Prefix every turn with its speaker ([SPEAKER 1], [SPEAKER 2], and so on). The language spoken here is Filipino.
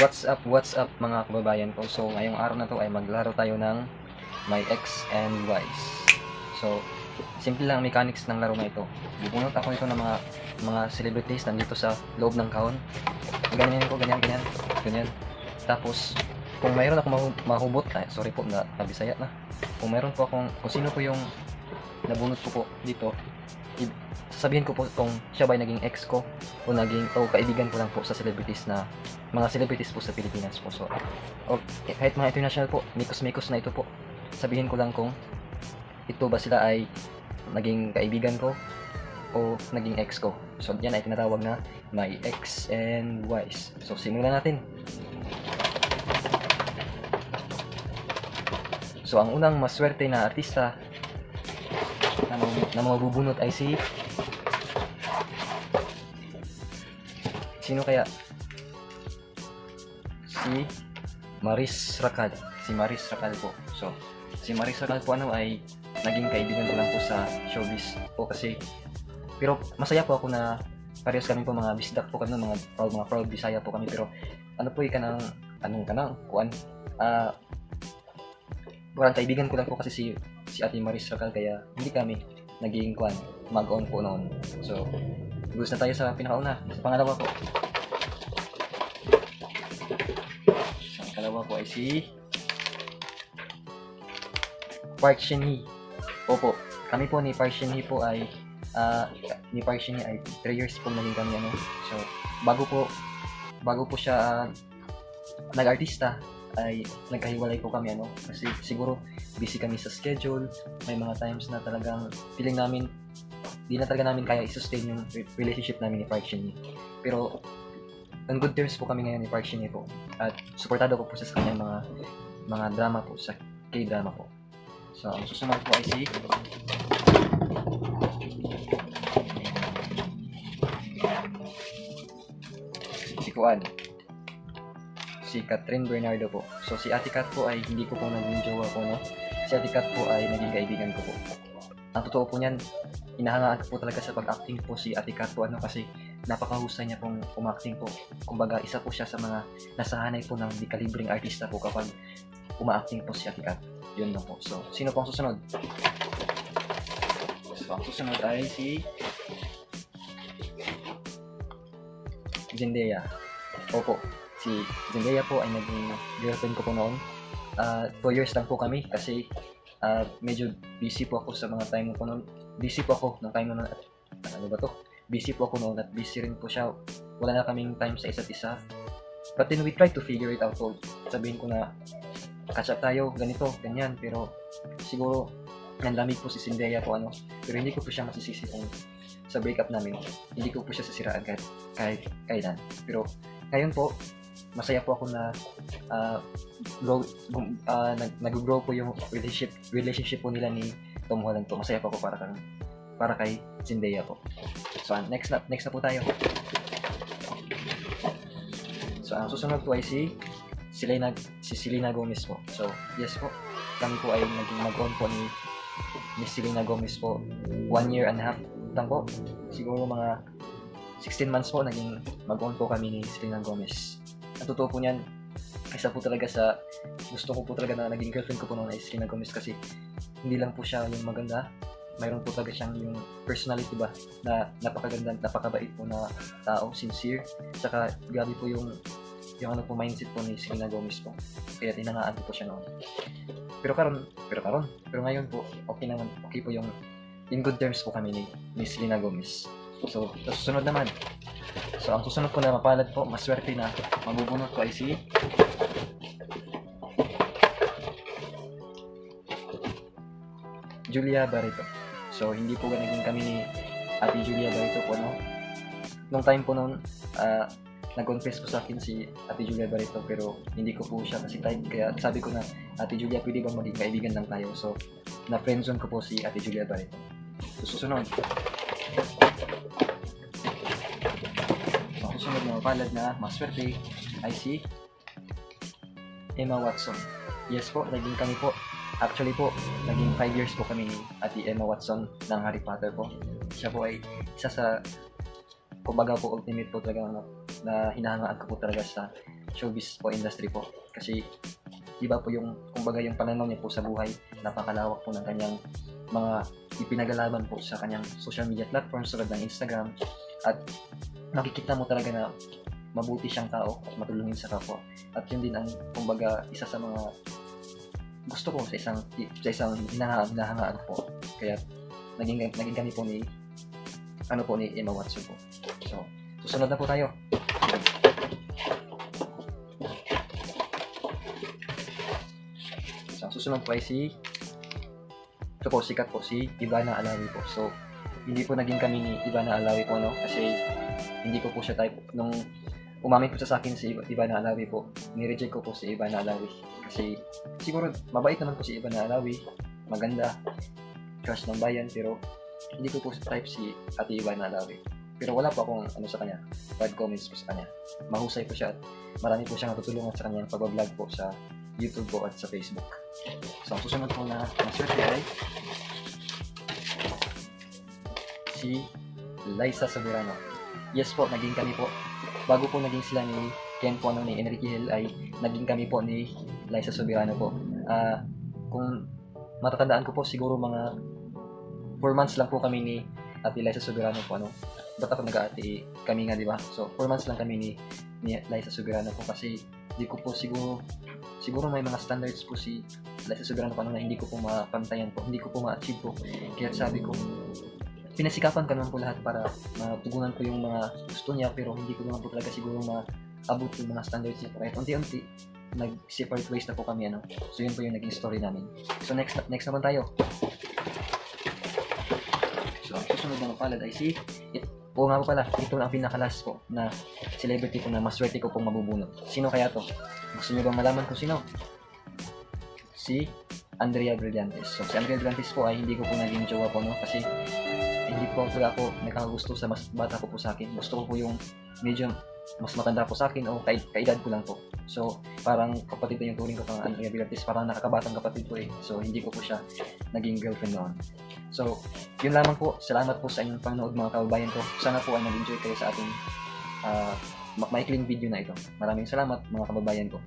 [SPEAKER 1] What's up mga kababayan ko. So ngayong araw na to ay maglaro tayo ng My X and Y's. So simple lang ang mechanics ng laro na ito. Bubunot ako ito ng mga celebrities nandito sa loob ng kahon. Ganyan ko, ganyan. Tapos kung mayroon ako mahubot, sorry po na Bisaya na. Kung sino po yung nabunot ko po dito, sasabihin ko po kung siya ba ay naging ex ko o kaibigan ko lang po sa celebrities na mga celebrities po sa Pilipinas po. So, kahit mga international po, mikos-mikos na ito po. Sabihin ko lang kung ito ba sila ay naging kaibigan ko o naging ex ko. So, yan ay tinatawag na My X and Y's. So, simulan natin. So, ang unang maswerte na artista na mabubunot ay sino kaya? Si Maris Racal. Si Maris Racal po. So, si Maris Racal po ay naging kaibigan ko lang po sa showbiz po kasi pero masaya po ako na parehas kami po mga bisdak po kami, mga proud Bisaya po kami, pero ano po kanang parang kaibigan ko lang po kasi si Ate Maris Racal, kaya hindi kami naging mag-on po noon. So, gusto na tayo sa pinakauna. Sa pangalawa po. Sa pangalawa po ay si Park Shin-hye. Opo, kami po ni Park Shin-hye po ay 3 years po naging kami So, bago po siya nag-artista ay nagkahiwalay po kami kasi siguro busy kami sa schedule. May mga times na talagang feeling namin di na talaga namin kaya i-sustain yung relationship namin ni Park Shin-hye. Pero on good terms po kami ngayon ni Park Shin-hye po, at suportado ko po sa kanyang mga drama po, sa K-drama po. So ang susunod po ay si Catherine Bernardo po. So si Ate Kat po ay hindi ko po naging jowa po, Si Ate Kat po ay naging kaibigan ko po. Ang totoo po niyan, inahangaan ko po talaga sa pag-acting po si Ate Kat po kasi napakahusay niya pong umacting po. Kumbaga isa po siya sa mga nasahanay po ng di kalibreng artista po kapag uma-acting po si Ate Kat. Yun lang po. So sino po ang susunod? So ang susunod ay si Zendaya. Opo, si Zendaya po ay naging girlfriend ko po noon. 2 years lang po kami kasi medyo busy po ako sa mga time ko noon. Busy po ako ng time noon. Busy po ako noon at busy rin po siya. Wala na kaming time sa isa't isa. But then we try to figure it out po. Sabihin ko na catch up tayo, ganito, ganyan. Pero siguro nanlamig po si Zendaya po Pero hindi ko po siya masisisi kung sa breakup namin. Hindi ko po siya sasiraan kahit kailan. Pero ngayon po, masaya po ako na nag-grow po yung relationship po nila ni Tom Holland po. Masaya po ako para kay Zendaya po. So next na po tayo. So ang susunod po ay si Selena Gomez po. So yes po, kami po ay naging mag-on po ni Miss Selena Gomez po 1 year and a half lang po. Siguro mga 16 months po naging mag-on po kami ni Selena Gomez. Ang totoo po niyan, isa po talaga sa gusto ko po talaga na naging girlfriend ko po noon ay Selena Gomez kasi hindi lang po siya yung maganda, mayroon po talaga siyang yung personality ba na napakaganda, napakabait po na tao, sincere, saka grabe po yung mindset po ni Selena Gomez po, kaya tinangaan po siya noon. Pero ngayon po okay po yung in good terms po kami ni Selena Gomez. So susunod naman. So ang susunod po na mapalad po, maswerte na mabubunot ko ay si Julia Barreto. So hindi po naging kami ni Ate Julia Barreto po nung time po noon, nag-confess po sa akin si Ate Julia Barreto, pero hindi ko po siya kasi type, kaya sabi ko na, Ate Julia, pwede bang maging kaibigan lang tayo? So na friendzone ko po si Ate Julia Barreto. So susunod na mapalad na maswerte ay si Emma Watson. Yes po, naging kami po. Actually po, naging 5 years po kami ni Ate Emma Watson ng Harry Potter po. Siya po ay isa sa, kumbaga po, ultimate po talaga na hinahangaan ko po talaga sa showbiz po industry po. Kasi iba po yung, kumbaga yung pananaw niya po sa buhay, napakalawak po ng kanyang mga ipinagalaban po sa kanyang social media platforms tulad ng Instagram, at nakikita mo talaga na mabuti siyang tao at matulungin sa kapwa. At yun din ang, kumbaga, isa sa mga gusto ko sa isang hinahangaan po. Kaya naging kami po ni Emma Watson po. So, susunod na po tayo. So, susunod po ay ito po, sikat po, si Ivana Alawi po. So, hindi po naging kami ni Ivana Alawi po, no? Kasi hindi ko po siya type. Nung umamin po sa akin si Ivana Alawi po, ni-reject ko po si Ivana Alawi. Kasi siguro mabait naman po si Ivana Alawi, maganda, crush ng bayan, pero hindi ko po type si Ate Ivana Alawi. Pero wala po akong sa kanya, bad comments po sa kanya. Mahusay po siya at marami po siyang natutulungan sa kanyang pag-vlog po sa YouTube po at sa Facebook. So, susunod po na maswerte ay si Liza Soberano. Yes po, naging kami po. Bago po naging sila ni Ken po, ni Enrique Hill, ay naging kami po ni Liza Soberano po. Kung matatandaan ko po, siguro mga 4 months lang po kami ni Ate Liza Soberano po, Ba't ako nag-aati kami nga, di ba? So, 4 months lang kami ni Liza Soberano po, kasi di ko po siguro may mga standards po si Liza Soberano po na hindi ko po mapantayan po, hindi ko po ma-achieve po. Kaya sabi ko, pinasikapan ko naman po lahat para matugunan ko yung mga gusto niya, pero hindi ko naman po talaga siguro maabot yung mga standards niya po. Kahit unti-unti, nag-separate ways na po kami, So, yun po yung naging story namin. So, next naman tayo. So, ang susunod na mapalad ay oo nga po pala, ito ang pinaka-last po na celebrity po na maswerte ko pong mabubunot. Sino kaya to? Gusto niyo bang malaman kung sino? Si Andrea Brillantes. So, si Andrea Brillantes po ay hindi ko po naging jowa po, kasi hindi po ako nagkakagusto sa mas bata po sa akin. Gusto ko po yung medyo mas matanda po sa akin o kaedad ko lang po. So, parang kapatid na yung turing ko pang Andrea Brillantes, parang nakakabatang kapatid ko So, hindi ko po siya naging girlfriend noon. So, yun lamang po. Salamat po sa inyong panonood, mga kababayan ko. Sana po ay nag-enjoy kayo sa ating maikling video na ito. Maraming salamat, mga kababayan ko.